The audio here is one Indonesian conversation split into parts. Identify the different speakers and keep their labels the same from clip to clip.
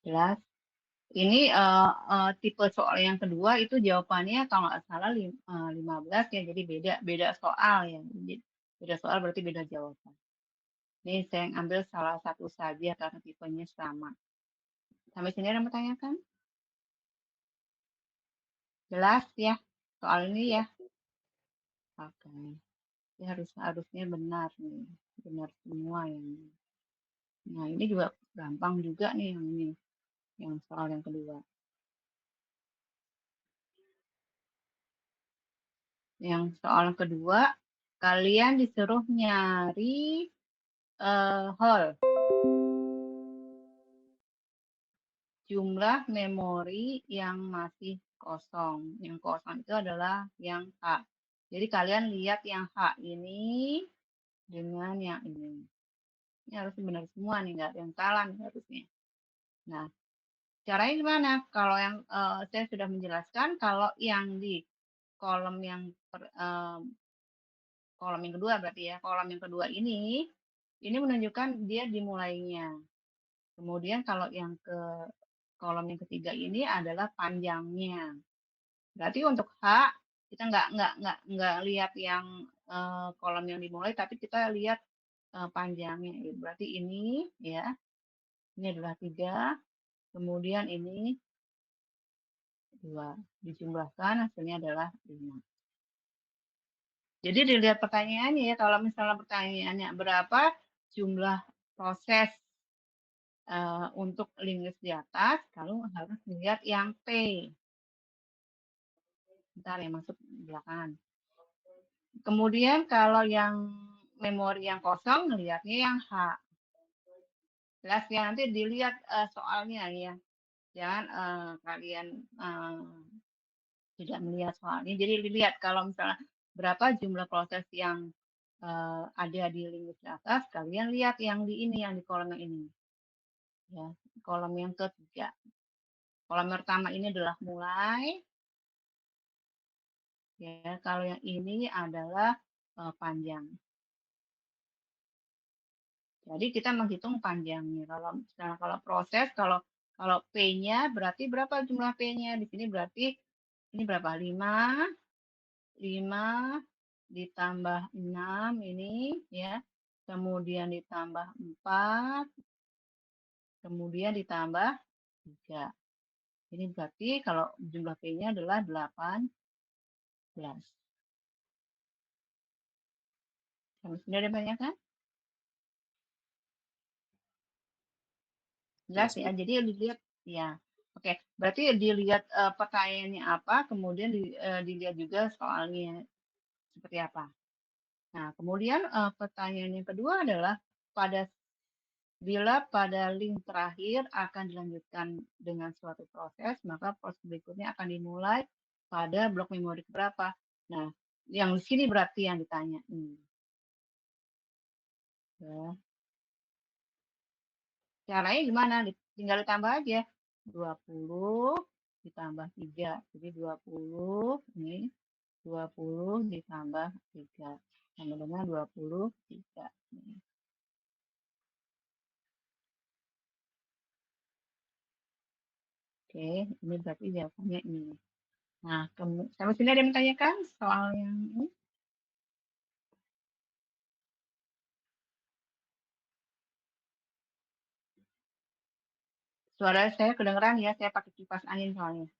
Speaker 1: Jelas? Ini tipe soal yang kedua itu jawabannya kalau nggak salah 15 ya, jadi beda soal ya. Beda soal berarti beda jawaban. Ini saya ambil salah satu saja karena tipenya sama. Sampai sini ada yang bertanyakan? Jelas ya soal ini ya? Oke. Ini harusnya benar nih. Benar semua yang ini. Nah, ini juga gampang juga nih yang ini. Yang soal yang kedua. Yang soal kedua, kalian disuruh nyari hall. Jumlah memori yang masih kosong. Yang kosong itu adalah yang H. Jadi kalian lihat yang H ini dengan yang ini. Ini harus benar semua nih, nggak ada yang salah nih harusnya. Nah, caranya gimana? Kalau yang saya sudah menjelaskan, kalau yang di kolom yang kolom yang kedua berarti ya, kolom yang kedua ini menunjukkan dia dimulainya. Kemudian kalau yang ke kolom yang ketiga ini adalah panjangnya. Berarti untuk H kita nggak lihat yang kolom yang dimulai, tapi kita lihat panjangnya. Berarti ini ya, ini adalah 3, kemudian ini 2. Dijumlahkan hasilnya adalah 5. Jadi dilihat pertanyaannya ya, kalau misalnya pertanyaannya berapa jumlah proses untuk linggis di atas, kalau harus dilihat yang P. Bentar ya, masuk belakangan. Kemudian kalau yang memori yang kosong, ngelihatnya yang H. Jelas ya, nanti dilihat soalnya ya. Jangan kalian tidak melihat soalnya. Jadi dilihat kalau misalnya berapa jumlah proses yang ada di linggis di atas, kalian lihat yang di ini, yang di kolom yang ini. Ya, kolom yang ketiga. Kolom pertama ini adalah mulai. Ya, kalau yang ini adalah panjang. Jadi kita menghitung panjangnya. Kalau proses, kalau P-nya berarti berapa jumlah P-nya? Di sini berarti ini berapa? 5 ditambah 6 ini ya. Kemudian ditambah 4, kemudian ditambah 3. Ini berarti kalau jumlah P-nya adalah 18. Sampai sini ada banyak kan? Jelas ya. Jadi dilihat ya. Oke, berarti dilihat pertanyaannya apa, kemudian dilihat juga soalnya seperti apa. Nah, kemudian pertanyaan yang kedua adalah bila pada link terakhir akan dilanjutkan dengan suatu proses, maka proses berikutnya akan dimulai pada blok memori berapa. Nah, yang di sini berarti yang ditanya. Ya. Caranya gimana? Tinggal ditambah aja. 20 ditambah 3. Jadi 20 ini 20 ditambah 3. Sama dengan 23. Oke, ini berarti jawabannya ini. Nah, sampai sini ada yang menanyakan soal yang ini? Suara saya kedengeran ya, saya pakai kipas angin soalnya.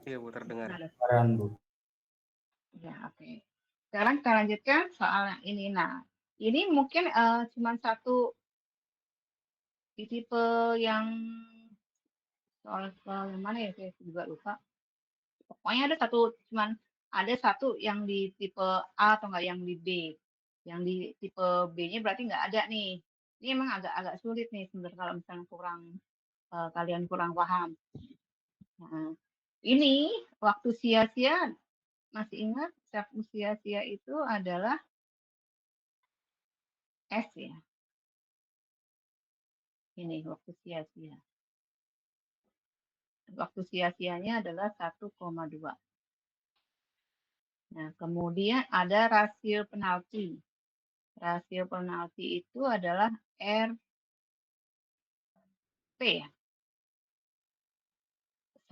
Speaker 2: Iya, Bu, terdengar.
Speaker 3: Kedengeran, Bu.
Speaker 1: Ya, oke. Sekarang kita lanjutkan soal yang ini. Nah, ini mungkin cuma satu di tipe yang soal yang mana ya, saya juga lupa. Pokoknya ada satu yang di tipe A atau enggak yang di B. Yang di tipe B-nya berarti nggak ada nih. Ini emang agak sulit nih sebenarnya kalau misalnya kalian kurang paham. Nah, ini waktu sia-sia, masih ingat waktu sia-sia itu adalah S ya. Ini waktu sia-sia. Waktu sia-sianya adalah 1,2. Nah, kemudian ada rasio penalti. Rasio penalti itu adalah RP ya.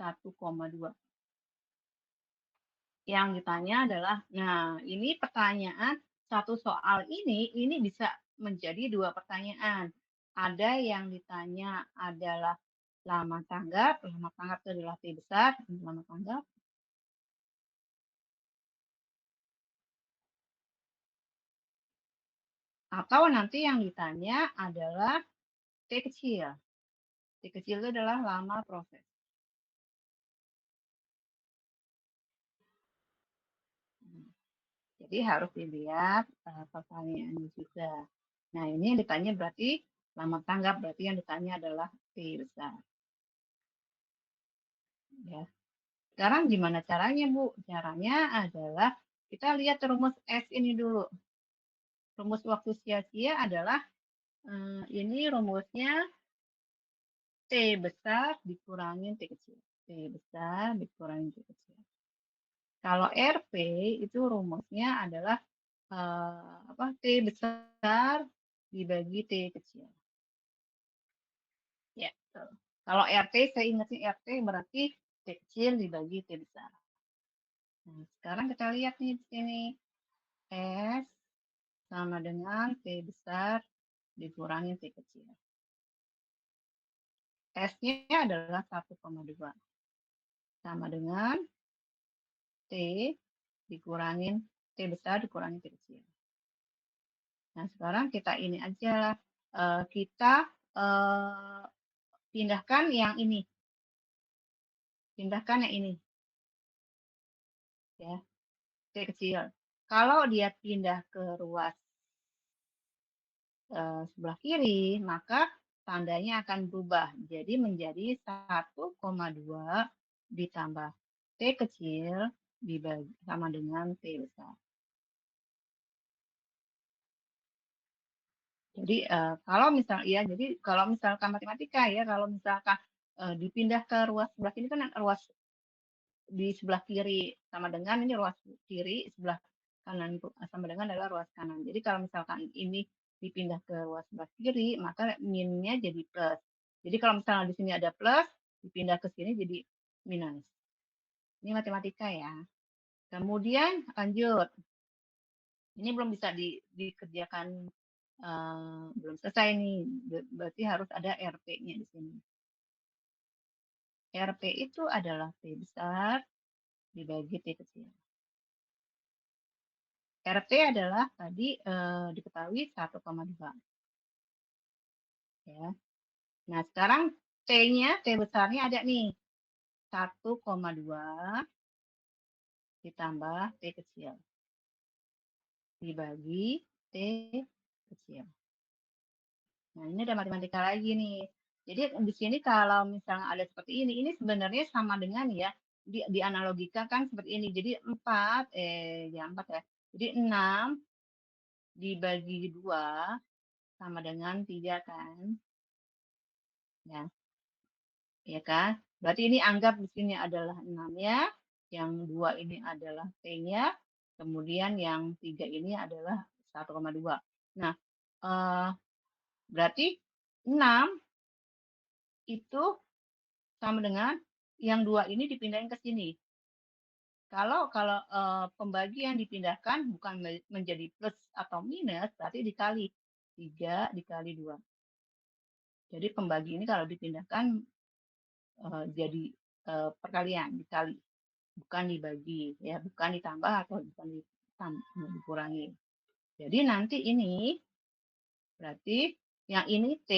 Speaker 1: 1,2. Yang ditanya adalah, nah ini pertanyaan satu soal ini bisa menjadi 2 pertanyaan. Ada yang ditanya adalah lama tanggap itu adalah T besar, lama tanggap. Atau nanti yang ditanya adalah T kecil. T kecil itu adalah lama proses. Jadi harus dilihat pertanyaannya juga. Nah, ini yang ditanya berarti lama tanggap, berarti yang ditanya adalah T besar. Ya. Sekarang gimana caranya, Bu? Caranya adalah kita lihat rumus S ini dulu. Rumus waktu sia-sia adalah ini rumusnya T besar dikurangin T kecil. T besar dikurangin T kecil. Kalau RP itu rumusnya adalah T besar dibagi T kecil. Ya, betul. Kalau RT, saya ingatnya RT berarti T kecil dibagi T besar. Nah, sekarang kita lihat nih di sini. S sama dengan T besar dikurangi T kecil. S-nya adalah 1,2. Sama dengan T dikurangin T besar dikurangi T kecil. Nah, sekarang kita ini aja. Kita pindahkan yang ini. Pindahkan yang ini. Ya, T kecil. Kalau dia pindah ke ruas sebelah kiri, maka tandanya akan berubah. Jadi menjadi 1,2 ditambah T kecil dibagi sama dengan T besar. Jadi kalau misalkan matematika ya, kalau misalkan dipindah ke ruas sebelah kiri kan ruas di sebelah kiri sama dengan ini ruas kiri, sebelah kanan sama dengan adalah ruas kanan. Jadi kalau misalkan ini dipindah ke ruas sebelah kiri, maka minnya jadi plus. Jadi kalau misalnya di sini ada plus, dipindah ke sini jadi minus. Ini matematika ya. Kemudian lanjut. Ini belum bisa dikerjakan, belum selesai nih. Berarti harus ada RP-nya di sini. RP itu adalah T besar dibagi T kecil. RT adalah tadi diketahui 1,2. Ya. Nah, sekarang T-nya, T besarnya ada nih. 1,2 ditambah T kecil. Dibagi T kecil. Nah, ini ada matematika lagi nih. Jadi di sini kalau misalnya ada seperti ini sebenarnya sama dengan ya, dianalogikan seperti ini. Jadi 4 ya 4 ya. Jadi 6 dibagi 2 sama dengan 3 kan. Ya. Ya kan? Berarti ini anggap di sini adalah 6-nya, yang 2 ini adalah T-nya, kemudian yang 3 ini adalah 1,2. Nah, berarti 6 itu sama dengan yang 2 ini dipindahin ke sini. Kalau pembagian dipindahkan bukan menjadi plus atau minus, berarti dikali 3 dikali 2. Jadi pembagi ini kalau dipindahkan jadi perkalian, dikali. Bukan dibagi, ya, bukan ditambah atau bukan dikurangi. Jadi nanti ini berarti yang ini T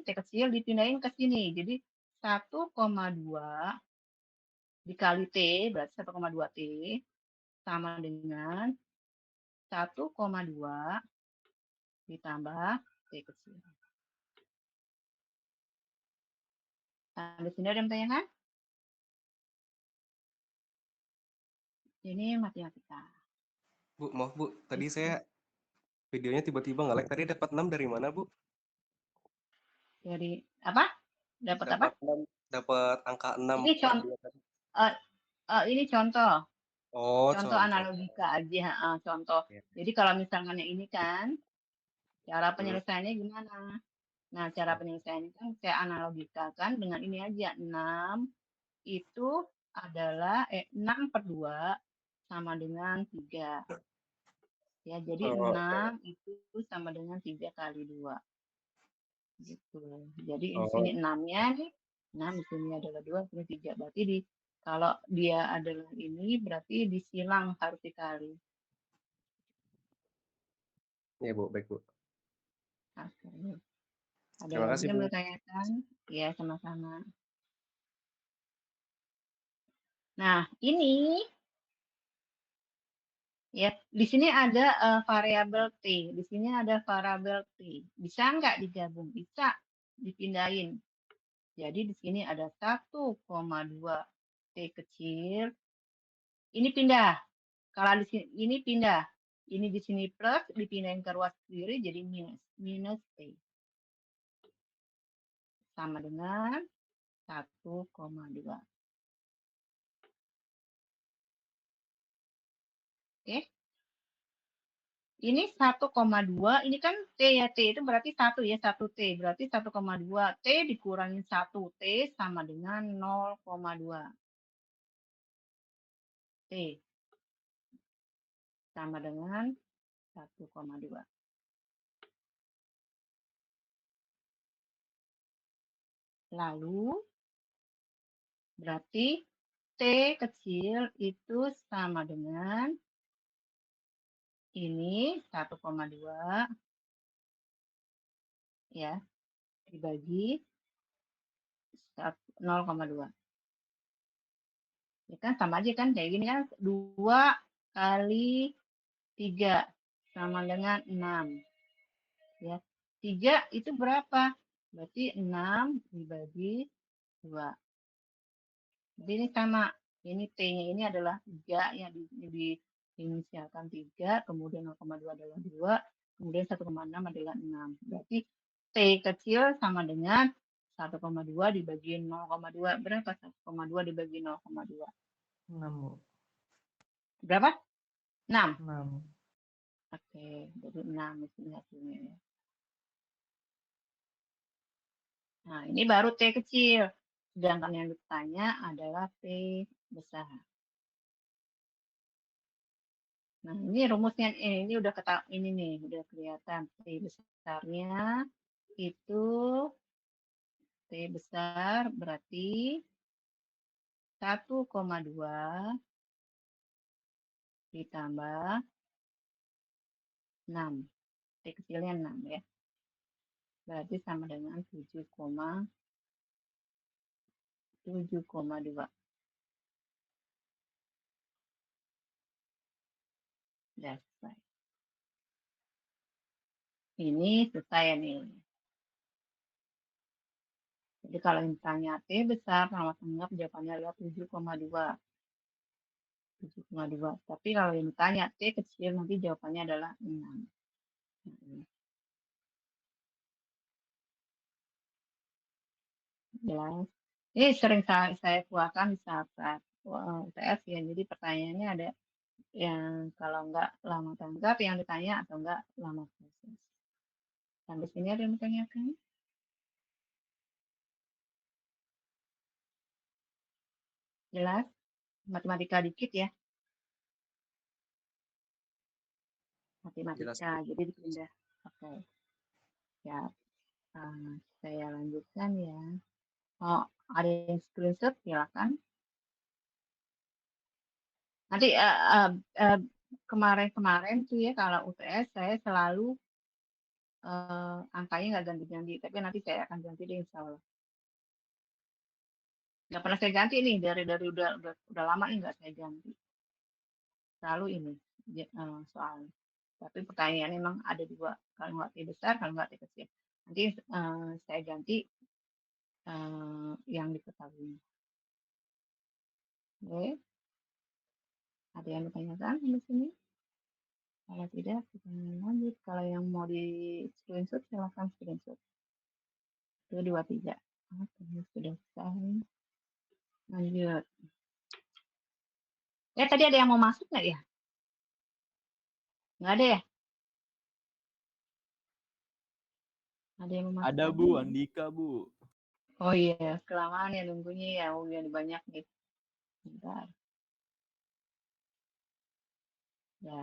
Speaker 1: kecil dipindahin ke sini. Jadi 1,2 dikali T berarti 1,2 T sama dengan 1,2 ditambah T kecil. Sampai sini ada yang pertanyaan? Ini matematika.
Speaker 2: Bu, maaf Bu, tadi saya videonya tiba-tiba nge-lag. Tadi dapat 6 dari mana, Bu?
Speaker 1: Dari apa? Dapat apa?
Speaker 2: Dapat 6, dapat angka 6
Speaker 1: Ini
Speaker 2: pas
Speaker 1: contoh,
Speaker 2: dia tadi.
Speaker 1: ini contoh.
Speaker 2: Oh,
Speaker 1: Contoh
Speaker 2: contoh.
Speaker 1: analogika aja, contoh.
Speaker 2: Ya.
Speaker 1: Jadi kalau misalkan yang ini kan, cara
Speaker 2: Hmm.
Speaker 1: penyelesaiannya gimana? Nah, cara
Speaker 2: Oh,
Speaker 1: penyelesaiannya kan saya analogikakan dengan ini aja, 6 itu adalah 6/2 sama dengan 3. Ya, jadi
Speaker 2: Oh,
Speaker 1: 6 itu sama dengan 3 kali 2. Gitu. Jadi di sini
Speaker 2: oh,
Speaker 1: 6-nya nih, 6 di sini adalah 2, di sini 3. Berarti kalau dia adalah ini berarti disilang harus dikali.
Speaker 2: ya Bu, baik Bu.
Speaker 1: Oke. Ada
Speaker 2: Terima
Speaker 1: lagi
Speaker 2: kasih
Speaker 1: yang
Speaker 2: Bu.
Speaker 1: mau ditanyakan? Ya, sama-sama. Nah, ini ya, di sini ada variabel T. Di sini ada variabel T. Bisa nggak digabung? Bisa dipindahin. Jadi di sini ada 1,2 T kecil. Ini pindah. Kalau di sini ini pindah. Ini di sini plus, dipindahin ke ruas kiri jadi minus. Minus T. Sama dengan 1,2. Oke. Ini 1,2, ini kan T ya, T itu berarti 1 ya, 1 T. Berarti 1,2 T dikurangin 1 T sama dengan 0,2 T sama dengan 1,2. Lalu berarti T kecil itu sama dengan ini 1,2 ya dibagi 0,2. Ya kan sama aja kan kayak gini kan 2 kali 3 sama dengan 6. Ya. 3 itu berapa? Berarti 6 dibagi 2. Jadi ini sama. Ini T-nya ini adalah 3 yang diinisialkan 3, kemudian 0,2 adalah 2, kemudian 1,6 adalah 6. Berarti T kecil sama dengan 1,2 dibagi 0,2. Berapa 1,2 dibagi 0,2?
Speaker 3: 6, Bu.
Speaker 1: Berapa? 6.
Speaker 3: 6.
Speaker 1: Oke, jadi 6 di sini hasilnya ya. Nah, ini baru T kecil. Sedangkan yang ditanya adalah T besar. Nah, ini rumusnya ini udah ini nih, udah kelihatan T besarnya itu T besar berarti 1,2 ditambah 6. T kecilnya 6 ya. Berarti sama dengan 7,2. Sudah selesai. Ini selesai nih. Jadi kalau ditanya T besar sama tanggap jawabannya adalah 7,2. 7,2. Tapi kalau yang ditanya T kecil nanti jawabannya adalah 6. Jelas. Ini sering saya keluarkan di saat UTS ya. Jadi pertanyaannya ada yang kalau enggak lama tanggap yang ditanya atau enggak lama proses. Sampai sini ada yang ditanyakan? Jelas? Matematika dikit ya.
Speaker 2: Jelas.
Speaker 1: Matematika, jadi dipindah. Oke. Ya, saya lanjutkan ya. Oh, ada yang screenshot, silakan. Nanti kemarin-kemarin tuh ya kalau UTS saya selalu angkanya nggak ganti-ganti, tapi nanti saya akan ganti deh insya Allah. Nggak pernah saya ganti nih dari udah lama nih nggak saya ganti. Selalu ini soalnya. Tapi pertanyaan memang ada dua, kalau nggak T besar, kalau nggak T kecil. Nanti saya ganti yang diketahui. Oke. Ada yang ditanyakan di sini? Kalau tidak, kita lanjut. Kalau yang mau di screenshot, silahkan screenshot. Itu 23. Oke, sudah selesai. Lanjut. Tadi ada yang mau masuk nggak ya? Nggak ada ya? Ada yang mau masuk?
Speaker 3: Ada Bu, Andika Bu.
Speaker 1: Oh iya, kelamaan ya nunggunya ya. Oh iya, banyak nih. Bentar, ya.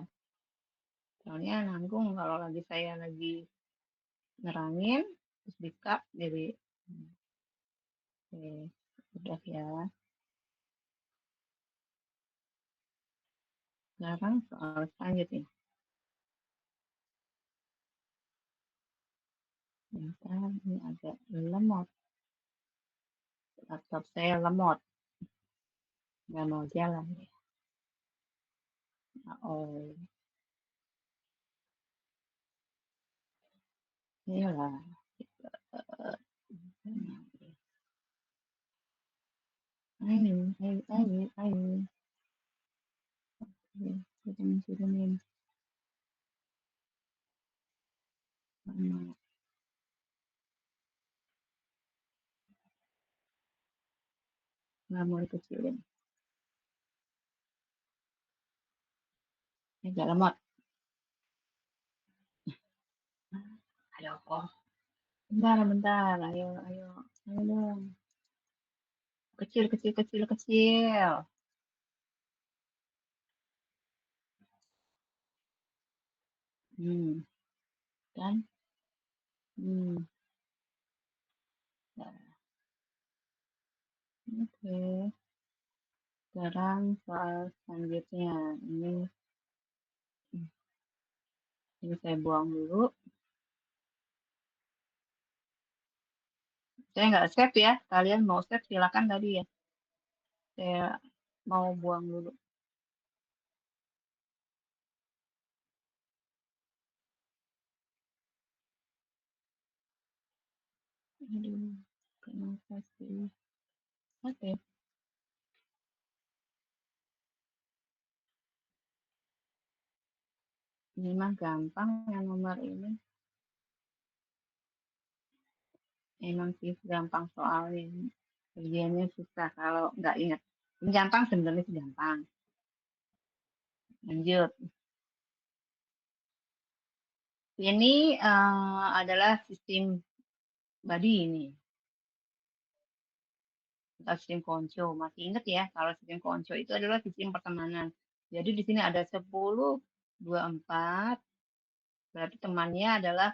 Speaker 1: Soalnya nanggung kalau lagi saya lagi nerangin, terus di-cut jadi oke, udah ya. Sekarang soal selanjutnya. Bentar, ini agak lemot. Laptop saya lemot, nggak mau jalan. Oh, iyalah. Ayo, ayo, ayo, ayo. Turunin, turunin. Mana? Nggak mau dikecilin. Ini agak lemot. Ayo kok. Bentar, bentar. Ayo, ayo. Ayo dong. Kecil, kecil, kecil, kecil. Kan? Hmm, nah, oke. Sekarang soal selanjutnya. Ini saya buang dulu. Saya nggak save ya. Kalian mau save silakan tadi ya. Saya mau buang dulu. Aduh, kenapa sih? Oke, ini mah gampang yang nomor ini. Emang sih gampang soalnya. Kerjanya susah kalau nggak ingat. Ini gampang sebenarnya sih gampang. Lanjut. Ini adalah sistem body ini. Atau sistem konco. Masih ingat ya, kalau sistem konco itu adalah sistem pertemanan. Jadi di sini ada 10, 24. Berarti temannya adalah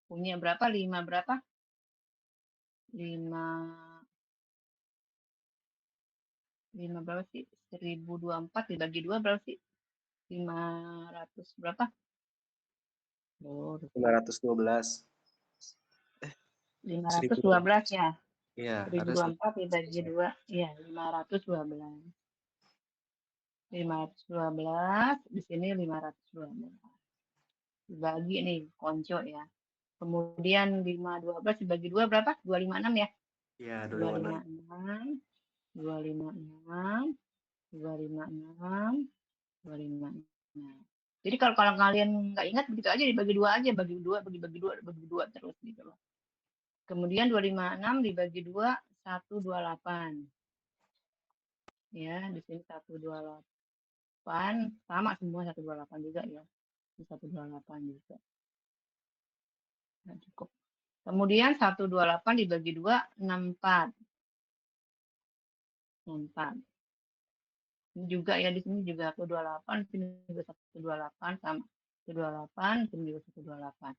Speaker 1: punya berapa? 5 berapa? 5 5 berapa sih? 1024 dibagi 2 berapa sih? 500 berapa? Oh, lupa.
Speaker 2: 512. 1000.
Speaker 1: 512 ya.
Speaker 2: Iya, ada
Speaker 1: 1024 dibagi 2. Iya, 512. 512 di sini 512. Dibagi nih konco ya. Kemudian 512 dibagi 2 berapa? 256 ya.
Speaker 2: Iya, 256.
Speaker 1: 256, 256, 256, 256. Jadi kalau kalian nggak ingat begitu aja dibagi 2 aja, bagi 2, bagi 2, bagi 2 terus gitu loh. Kemudian 256 dibagi 2, 128. Ya, di sini 128 sama semua 128 juga ya. Ini 128 juga. Nah, cukup. Kemudian 128 dibagi 2, 64. 64. Ini juga ya di sini juga 128, di sini juga 128 sama 128, di sini juga 128.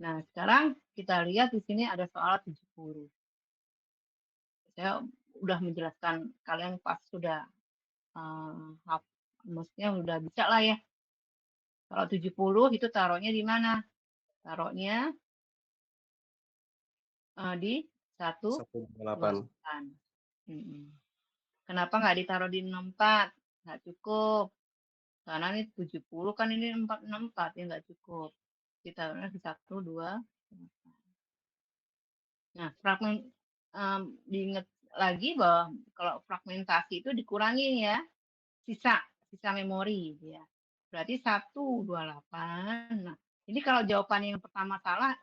Speaker 1: Nah, sekarang kita lihat di sini ada soal 70. Saya udah menjelaskan kalian pas sudah maksudnya udah bisa lah ya. Kalau 70 itu taruhnya di mana? Taruhnya di
Speaker 2: 128.
Speaker 1: 128. Kenapa nggak ditaruh di 64? Nggak cukup. Karena ini 70 kan ini 464 ya nggak cukup. Ditaruhnya di 1, 2. Nah, diingat lagi bahwa kalau fragmentasi itu dikurangi ya, sisa memori ya. Berarti 128. Nah, ini kalau jawaban yang pertama salah,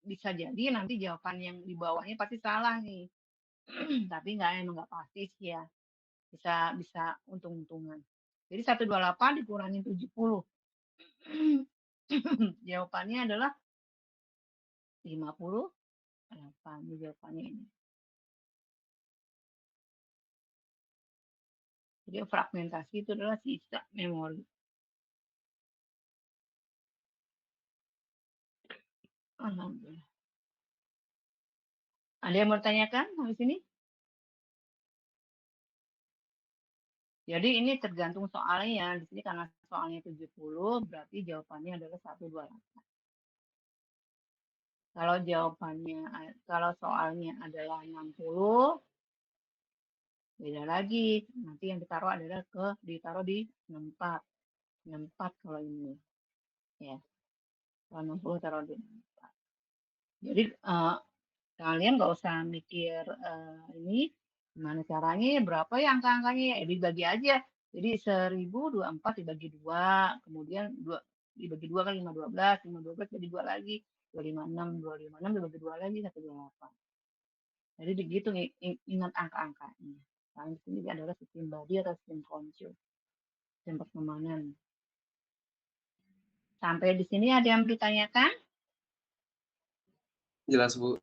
Speaker 1: bisa jadi nanti jawaban yang di bawahnya pasti salah nih. Tapi emang nggak pasti sih ya. Bisa untung-untungan. Jadi 128 dikurangi 70. Jawabannya adalah 58. ini jawabannya ini. Jadi fragmentasi itu adalah sisa memori. Alhamdulillah. Ada yang mau tanyakan habis ini? Jadi ini tergantung soalnya. Di sini karena soalnya 70, berarti jawabannya adalah 128. Kalau jawabannya, kalau soalnya adalah 60, beda lagi. Nanti yang ditaruh adalah ditaruh di 64. 64 kalau ini. Ya, kalau 60 taruh di 64. Jadi kalian nggak usah mikir ini gimana caranya, berapa ya angka-angkanya ya, dibagi aja. Jadi 1024 dibagi 2, kemudian dibagi 2 kan 512, 512 dibagi 2 lagi, 256 dibagi 2 lagi, 128. Jadi begitu ingat angka-angkanya. Nah, di sini adalah sistem body atau sistem konsul, sistem pertemanan. Sampai di sini ada yang ditanyakan?
Speaker 2: Jelas, Bu.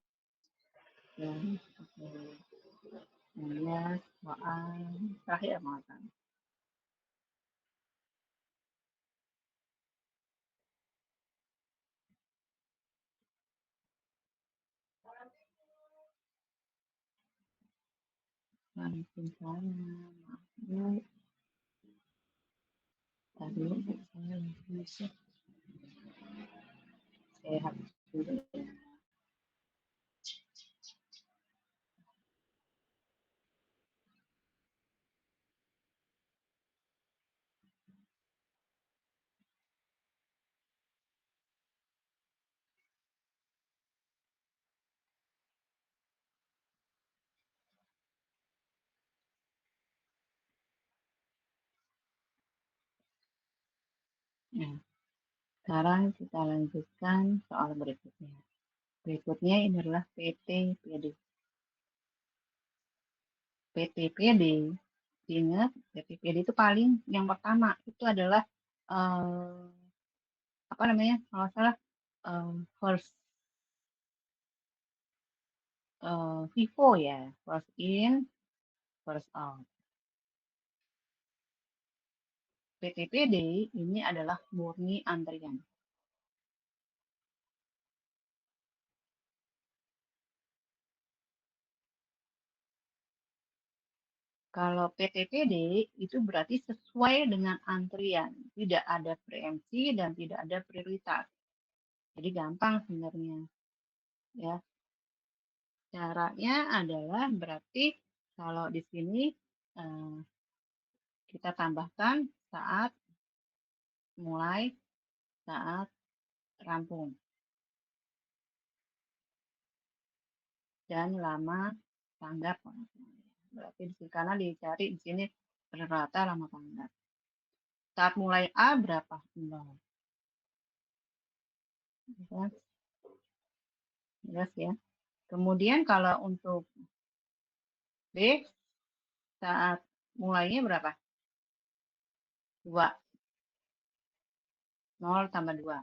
Speaker 1: Ya, oke. Ya, soal terakhir makan. Waalaikumsalam. Maaf, tadi saya bisa sehat dulu. Nah, sekarang kita lanjutkan soal berikutnya. Berikutnya ini adalah PTPD. PTPD, ingat PTPD itu paling yang pertama itu adalah apa namanya? Kalau salah first FIFO ya, first in, first out. PTPD ini adalah murni antrian. Kalau PTPD itu berarti sesuai dengan antrian, tidak ada preemsi dan tidak ada prioritas. Jadi gampang sebenarnya. Ya. Caranya adalah berarti kalau di sini kita tambahkan saat mulai, saat rampung. Dan lama tanggap. Berarti di sini karena dicari di sini rata lama tanggap. Saat mulai A berapa? 0. Jelas ya. Kemudian kalau untuk B, saat mulainya berapa? 2. 0 tambah 2.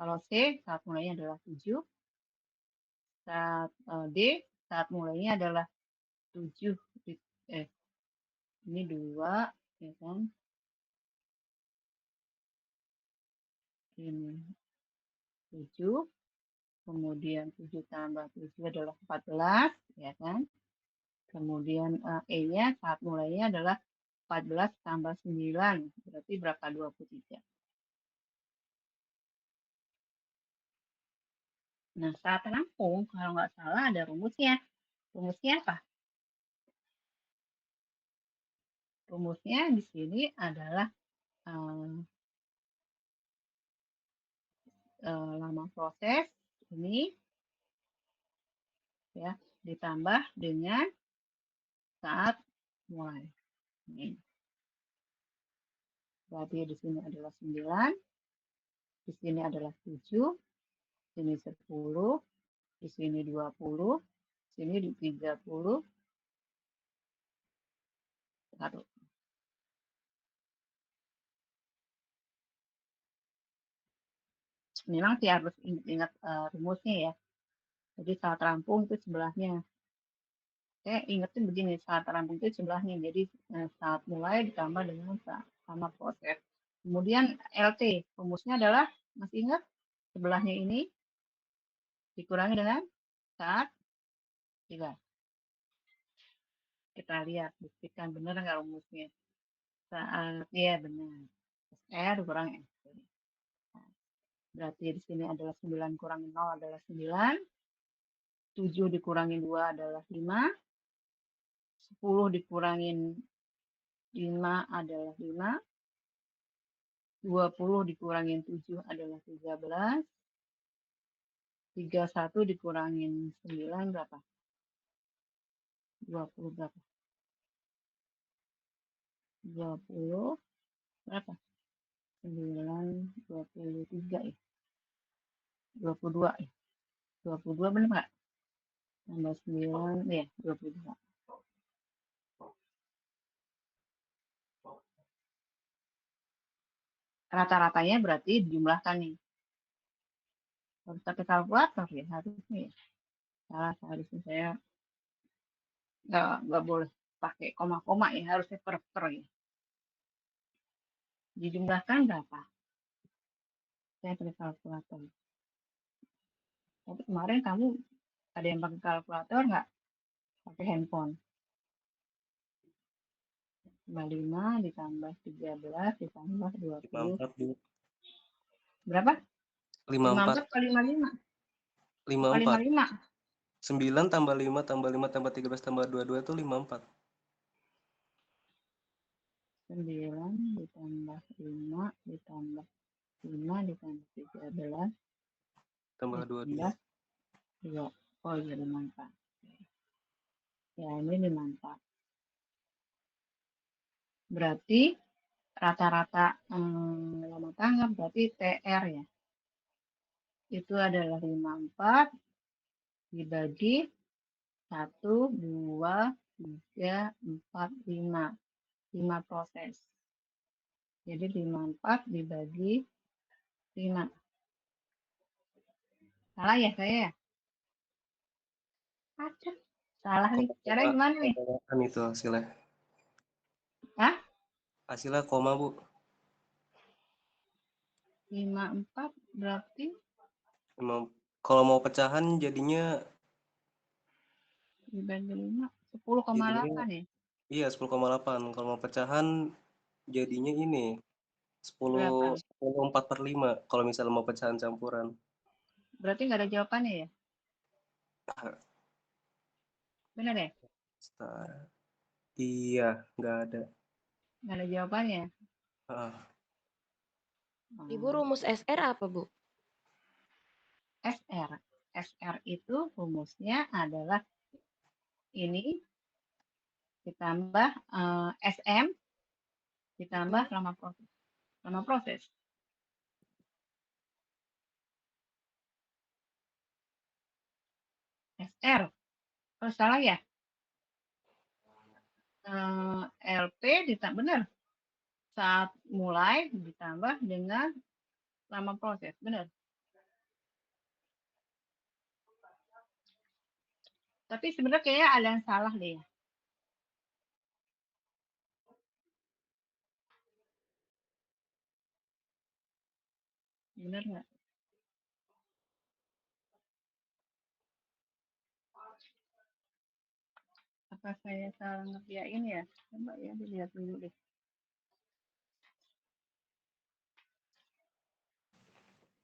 Speaker 1: Kalau C, saat mulainya adalah 7. Saat D, saat mulainya adalah 7. Ini 2, ya kan? Ini 7. Kemudian 7 tambah 7 adalah 14, ya kan? Kemudian E-nya saat mulainya adalah 14 tambah 9, berarti berapa? 23. Nah, saat rampung, kalau nggak salah ada rumusnya. Rumusnya apa? Rumusnya di sini adalah lama proses ini ya ditambah dengan saat mulai. Ini. Berarti di sini adalah 9, di sini adalah 7, di sini 10, di sini 20, di sini 30, 1. Memang sih harus ingat rumusnya ya. Jadi saat rampung itu sebelahnya. Saya ingetin begini, saat rampung itu sebelahnya. Jadi saat mulai ditambah dengan sama proses. Kemudian LT, rumusnya adalah, masih ingat? Sebelahnya ini dikurangi dengan saat 3. Kita lihat, buktikan benar nggak rumusnya. Saat, ya benar. SR kurang ST. Berarti di sini adalah 9 kurangi 0 adalah 9. 7 dikurangi 2 adalah 5. 10 dikurangi 5 adalah 5. 20 dikurangi 7 adalah 13. 31 dikurangi 9 berapa? 20 berapa? 20 berapa? 9, 23 ya? 22 ya? 22 benar nggak? Tambah 9, ya 22. Rata-ratanya berarti dijumlahkan nih. Harus pakai kalkulator ya, harusnya ya. Salah, harusnya saya nggak boleh pakai koma-koma ya, harusnya per ya. Dijumlahkan berapa? Saya pakai kalkulator. Tapi kemarin kamu ada yang pakai kalkulator nggak? Pakai handphone. 5 ditambah 13 ditambah 20.
Speaker 2: 54, Bu.
Speaker 1: Berapa?
Speaker 2: 54.
Speaker 1: 54 kali 55. Kali
Speaker 2: 54.
Speaker 1: 55.
Speaker 2: 9 tambah 5 tambah 5 tambah 13 tambah 22 itu 54.
Speaker 1: 9 ditambah 5 ditambah 5 ditambah 13
Speaker 2: Tambah 22.
Speaker 1: ditambah 2. Oh iya 54. Ya ini 54. Berarti rata-rata lama tanggap berarti TR ya. Itu adalah 54 dibagi 1, 2, 3, 4, 5. 5 proses. Jadi 54 dibagi 5. Salah ya saya ya? Aduh, salah nih. Caranya gimana nih?
Speaker 2: Kan itu hasilnya.
Speaker 1: Hah?
Speaker 2: Hasilnya koma, Bu.
Speaker 1: 54 berarti
Speaker 2: Emang kalau mau pecahan jadinya
Speaker 1: dibagi 5, 10,8 ya?
Speaker 2: iya 10,8. Kalau mau pecahan jadinya ini 10
Speaker 1: Berapa?
Speaker 2: 4 per 5 kalau misalnya mau pecahan campuran.
Speaker 1: Berarti nggak ada jawabannya ya? Benar ya?
Speaker 2: Setara. Iya, nggak ada.
Speaker 1: Nggak ada jawabannya.
Speaker 2: Ah,
Speaker 3: Ibu rumus SR apa, Bu?
Speaker 1: SR. SR itu rumusnya adalah ini ditambah SM ditambah lama proses. Lama proses. SR. Oh, salah ya? LP ditambah benar. Saat mulai ditambah dengan lama proses. Benar. Tapi sebenarnya kayaknya ada yang salah deh ya. Benar nggak? Apa saya salah ngerjain ya? Coba ya dilihat dulu deh.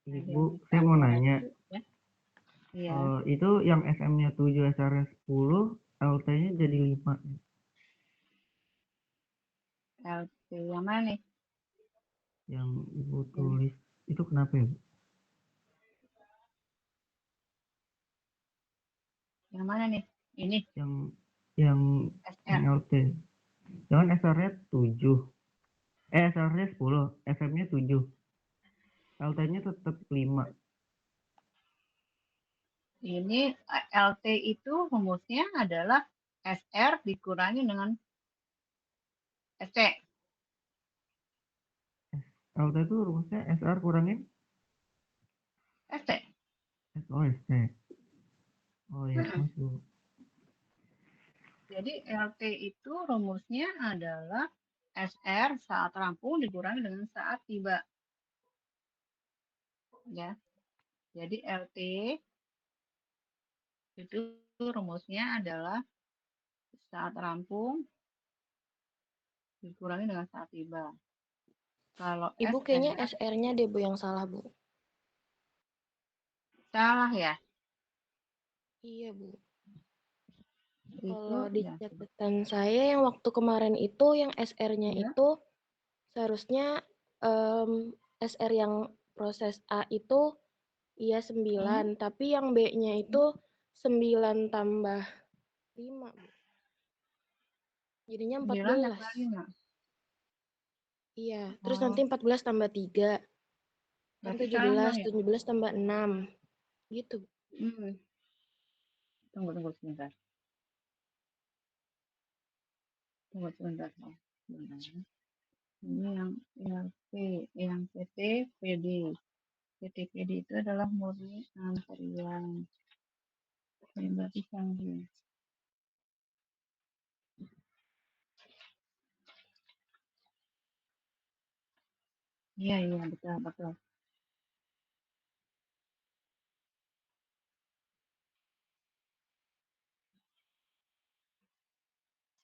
Speaker 4: Ibu, saya mau nanya.
Speaker 1: Ya. Iya.
Speaker 4: Itu yang SM-nya 7, SR-nya 10, LT-nya jadi 5.
Speaker 1: LP yang mana nih?
Speaker 4: Yang Ibu tulis itu kenapa ya, Bu?
Speaker 1: Yang mana nih? Ini
Speaker 4: Yang
Speaker 1: SR.
Speaker 4: LT. Jangan SR-nya 7. SR-nya 10, SM-nya 7. LT-nya tetap 5.
Speaker 1: Ini LT itu rumusnya adalah SR dikurangi dengan ST.
Speaker 4: LT itu rumusnya SR kurangin
Speaker 1: ST.
Speaker 4: SOST. Oh ya,
Speaker 1: Mm-mm.
Speaker 4: terus Bu.
Speaker 1: Jadi LT itu rumusnya adalah SR saat rampung dikurangi dengan saat tiba. Ya. Jadi LT itu rumusnya adalah saat rampung dikurangi dengan saat tiba. Kalau
Speaker 3: Ibu kayaknya
Speaker 1: SR
Speaker 3: SR-nya deh Bu yang salah Bu.
Speaker 1: salah ya.
Speaker 3: Iya Bu.
Speaker 1: Itu
Speaker 3: Kalau di
Speaker 1: ya.
Speaker 3: catatan saya yang waktu kemarin itu yang SR-nya
Speaker 1: Ya.
Speaker 3: itu seharusnya SR yang proses A itu iya 9, tapi yang B-nya itu 9 tambah 5, Bu. Jadinya
Speaker 1: 9
Speaker 3: 14.
Speaker 1: tambah 5.
Speaker 3: Iya, terus
Speaker 1: Oh,
Speaker 3: nanti 14 tambah 3. Kan
Speaker 1: berarti salah
Speaker 3: 17,
Speaker 1: dong ya.
Speaker 3: 17 tambah 6. Gitu.
Speaker 1: Hmm. Tunggu sebentar. Tunggu sebentar. Oh, sebentar. Ini yang PT PD. PT PD itu adalah murni antrian. Ini berarti canggih. Iya, betul.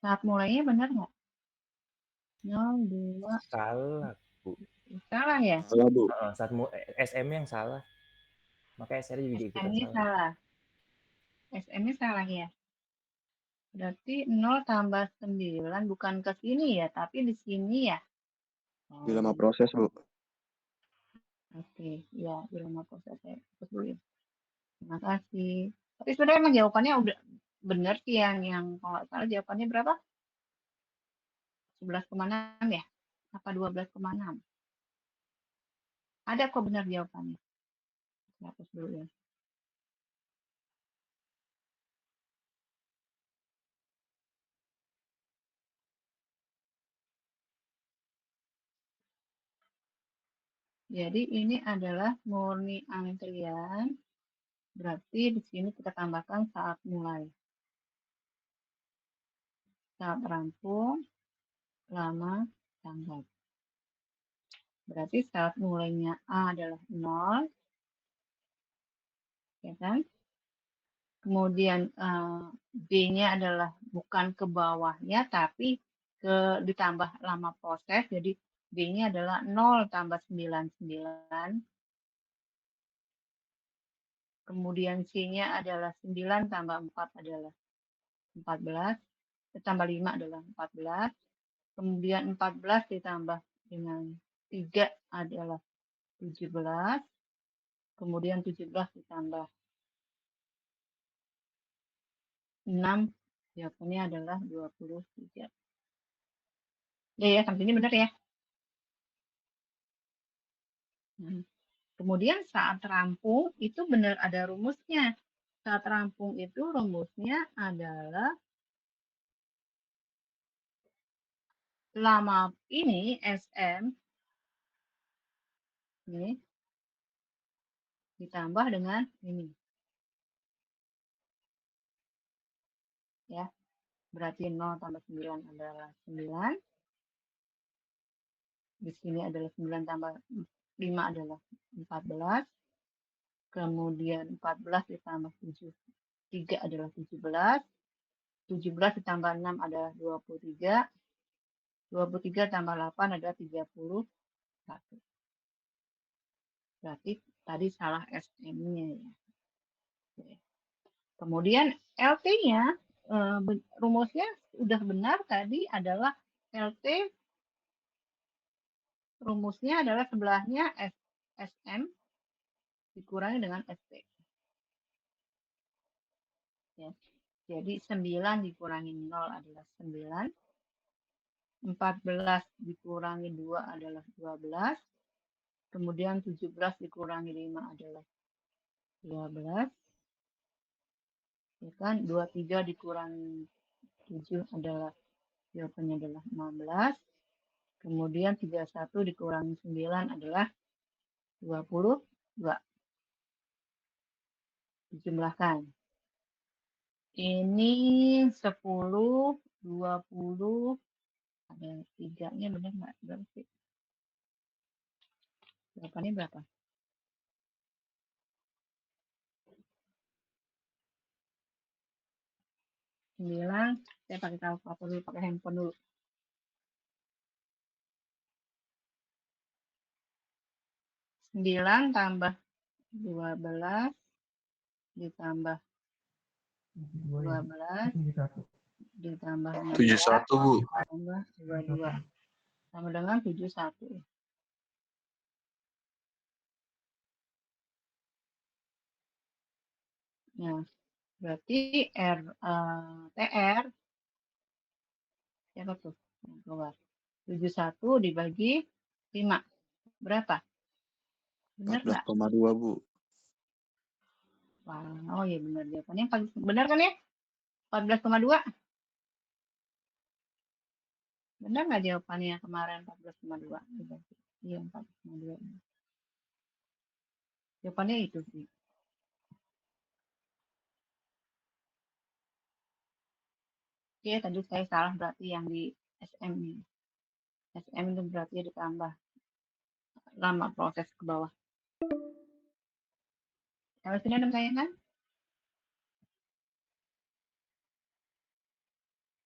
Speaker 1: Saat mulainya benar nggak? 0, 2.
Speaker 5: Salah, Bu.
Speaker 1: Salah ya?
Speaker 6: Salah, Bu.
Speaker 5: Saat SM yang salah. Maka SR juga ikutan
Speaker 1: SM-nya
Speaker 5: salah.
Speaker 1: salah. SM-nya salah ya? Berarti 0 tambah 9 bukan ke sini ya, tapi di sini ya. Oh,
Speaker 6: Dilema proses, Bu.
Speaker 1: Oke, ya, dilema proses saya ikut dulu ya. Terima kasih. Tapi sebenarnya emang jawabannya udah benar sih yang kalau nggak salah jawabannya berapa? 11,6 ya? Apa 12,6? Ada kok benar jawabannya. Saya hapus dulu ya. Jadi ini adalah murni antrian. Berarti di sini kita tambahkan saat mulai. Saat rampung, lama, tanggap. Berarti saat mulainya A adalah 0, ya kan? Kemudian B-nya adalah bukan ke bawahnya, tapi ditambah lama proses. Jadi B-nya adalah 0 tambah 99. Kemudian C-nya adalah 9 tambah 4 adalah 14. Ditambah 5 adalah 14. Kemudian 14 ditambah dengan 3 adalah 17. Kemudian 17 ditambah 6, jawabannya adalah 23. Ya, sampai sini benar ya. Kemudian saat rampung itu benar ada rumusnya. Saat rampung itu rumusnya adalah lama ini SM ini ditambah dengan ini. Ya. Berarti 0 tambah 9 adalah 9. Di sini adalah 9 tambah 5 adalah 14. Kemudian 14 ditambah 7. 3 adalah 17. 17 ditambah 6 adalah 23. 23 tambah 8 adalah 31. Berarti tadi salah SM-nya ya. Kemudian LT-nya, rumusnya sudah benar tadi adalah LT, rumusnya adalah sebelahnya SM dikurangi dengan ST. Ya. Jadi 9 dikurangi 0 adalah 9. 14 dikurangi 2 adalah 12. Kemudian 17 dikurangi 5 adalah 12. Ya kan? 23 dikurangi 7 adalah jawabannya adalah 16. Kemudian 31 dikurangi 9 adalah 22. Dijumlahkan. Ini 10, 20, ada 3-nya bener nggak? Berapa sih? Jawabannya berapa? 9, saya pakai kalkulator dulu, pakai handphone dulu. 9 tambah 12 ditambah 12
Speaker 4: 71.
Speaker 1: ditambah
Speaker 6: 71, Bu.
Speaker 1: tambah 22 sama dengan 71 ya. Nah, berarti TR siapa tuh yang keluar? 71 dibagi 5 berapa? Benar nggak?
Speaker 6: 14,2, Bu.
Speaker 1: Wah, oh iya benar jawabannya. Benar kan ya? 14,2. Benar nggak jawabannya kemarin 14,2? Iya 14,2. Jawabannya itu sih. Oke, tadi saya salah berarti yang di SM ini. SM itu berarti ditambah lama proses ke bawah. Kalau sini ada pertanyaan kan?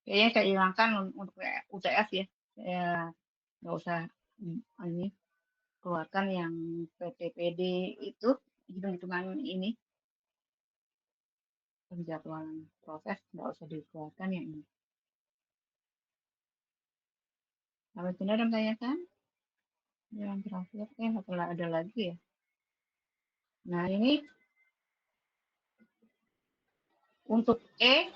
Speaker 1: Kayaknya saya hilangkan untuk UTS ya. Saya nggak usah ini keluarkan yang PTPD itu hitung-hitungan ini penjadwalan proses nggak usah dikeluarkan yang ini. Kalau sini ada pertanyaan kan? Yang terakhir setelah ada lagi ya. Nah ini untuk E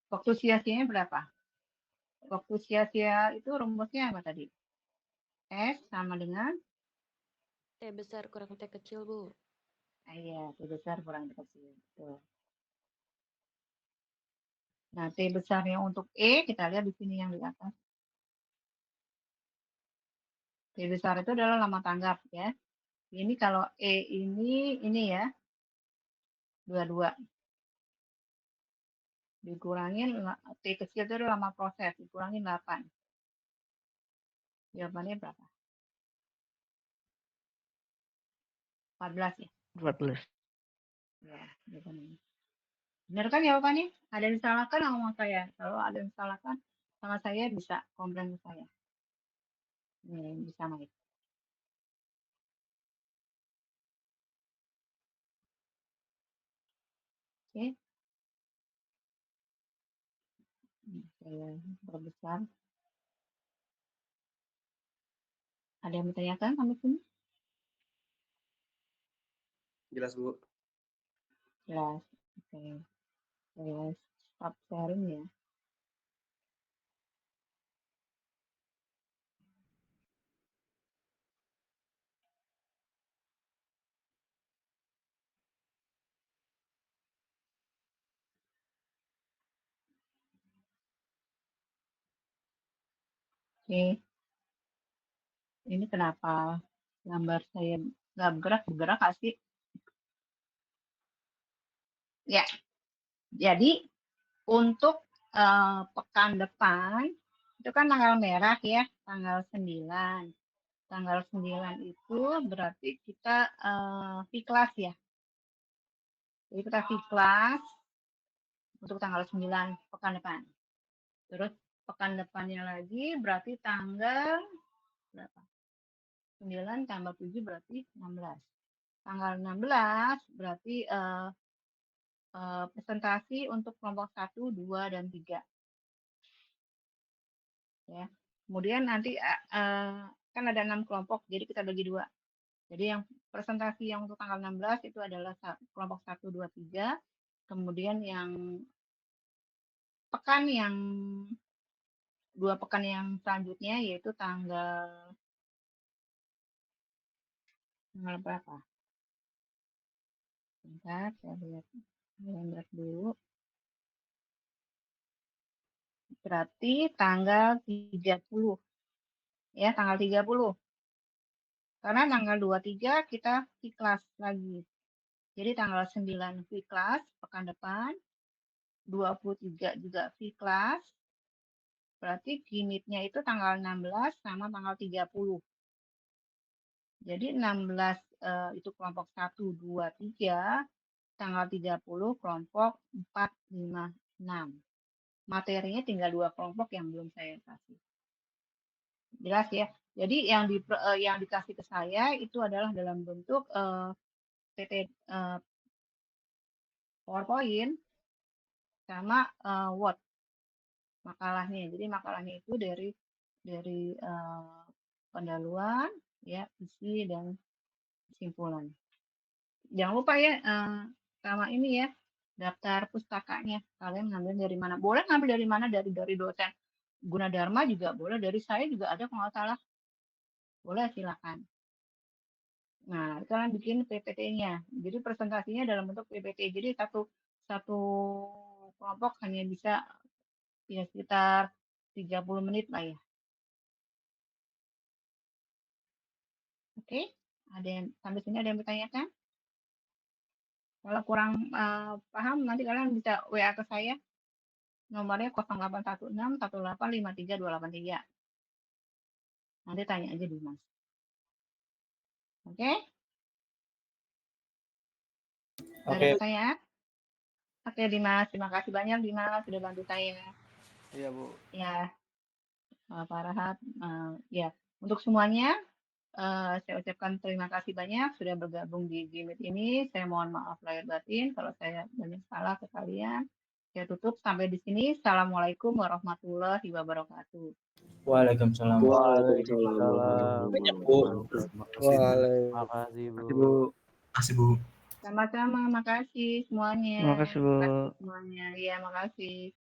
Speaker 1: waktu sia-sianya berapa? Waktu sia-sia itu rumusnya apa tadi? S sama dengan
Speaker 3: T besar kurang T kecil, Bu.
Speaker 1: iya, T besar kurang T kecil. Tuh. Nah, T besarnya untuk E kita lihat di sini yang di atas. T besar itu adalah lama tanggap ya. Ini kalau E ini ya 22 dikurangin T kecil itu adalah lama proses dikurangin 8. Jawabannya berapa? 14 ya.
Speaker 4: 14.
Speaker 1: Ya, jawabannya. Benar kan jawabannya? Ada yang disalahkan sama saya. Kalau ada yang disalahkan sama saya bisa komplain ke saya. Nih, bisa naik. Oke. Saya perbesar. Ada yang bertanyakan sampai sini?
Speaker 2: Jelas, Bu.
Speaker 1: Jelas. Oke. Saya stop sharing ya. Oke. Ini kenapa gambar saya nggak bergerak nggak sih? Ya, jadi untuk pekan depan itu kan tanggal merah ya, tanggal 9. Tanggal 9 itu berarti kita kelas ya. Jadi kita kelas untuk tanggal 9 pekan depan. Terus pekan depannya lagi berarti tanggal berapa? 9 tambah 7 berarti 16. Tanggal 16 berarti presentasi untuk kelompok 1, 2, dan 3. Ya. Kemudian nanti kan ada 6 kelompok, jadi kita bagi 2. Jadi yang presentasi yang untuk tanggal 16 itu adalah kelompok 1, 2, 3. Kemudian yang pekan yang 2 pekan yang selanjutnya yaitu tanggal berapa? Bentar, saya lihat dulu. Berarti tanggal 30. Ya, tanggal 30. Karena tanggal 23 kita kelas lagi. Jadi tanggal 9 kelas pekan depan, 23 juga kelas. Berarti gimitnya itu tanggal 16 sama tanggal 30. Jadi 16 itu kelompok 1, 2, 3, tanggal 30 kelompok 4, 5, 6. Materinya tinggal 2 kelompok yang belum saya kasih. Jelas ya. Jadi yang dikasih ke saya itu adalah dalam bentuk PowerPoint sama Word makalahnya. Jadi makalahnya itu dari pendahuluan, ya, isi dan kesimpulan. Jangan lupa ya sama ini ya, daftar pustakanya. Kalian ngambil dari mana? Boleh ngambil dari mana? Dari dosen Gunadarma juga boleh. Dari saya juga ada kalau nggak salah. Boleh, silakan. Nah, kalian bikin PPT-nya. Jadi presentasinya dalam bentuk PPT. Jadi satu kelompok hanya bisa ya sekitar 30 menit lah ya. Oke? Sampai sini ada yang bertanyakan? Kalau kurang paham, nanti kalian bisa WA ke saya. Nomornya 0816 1853 283. Nanti tanya aja Dimas. Oke? Ada pertanyaan? Oke Dimas, terima kasih banyak Dimas sudah bantu saya.
Speaker 2: Iya, Bu.
Speaker 1: Ya, Pak Rahat. Ya, untuk semuanya saya ucapkan terima kasih banyak sudah bergabung di Gimit ini. Saya mohon maaf lahir batin kalau saya banyak salah ke kalian. Saya tutup sampai di sini. Assalamualaikum warahmatullahi wabarakatuh.
Speaker 5: Waalaikumsalam.
Speaker 6: Waalaikumsalam.
Speaker 5: Banyak, Bu.
Speaker 6: Makasih, Bu.
Speaker 5: Makasih, Bu.
Speaker 1: Sama-sama, makasih semuanya.
Speaker 4: Terima kasih, Bu.
Speaker 1: Makasih semuanya. Iya, makasih.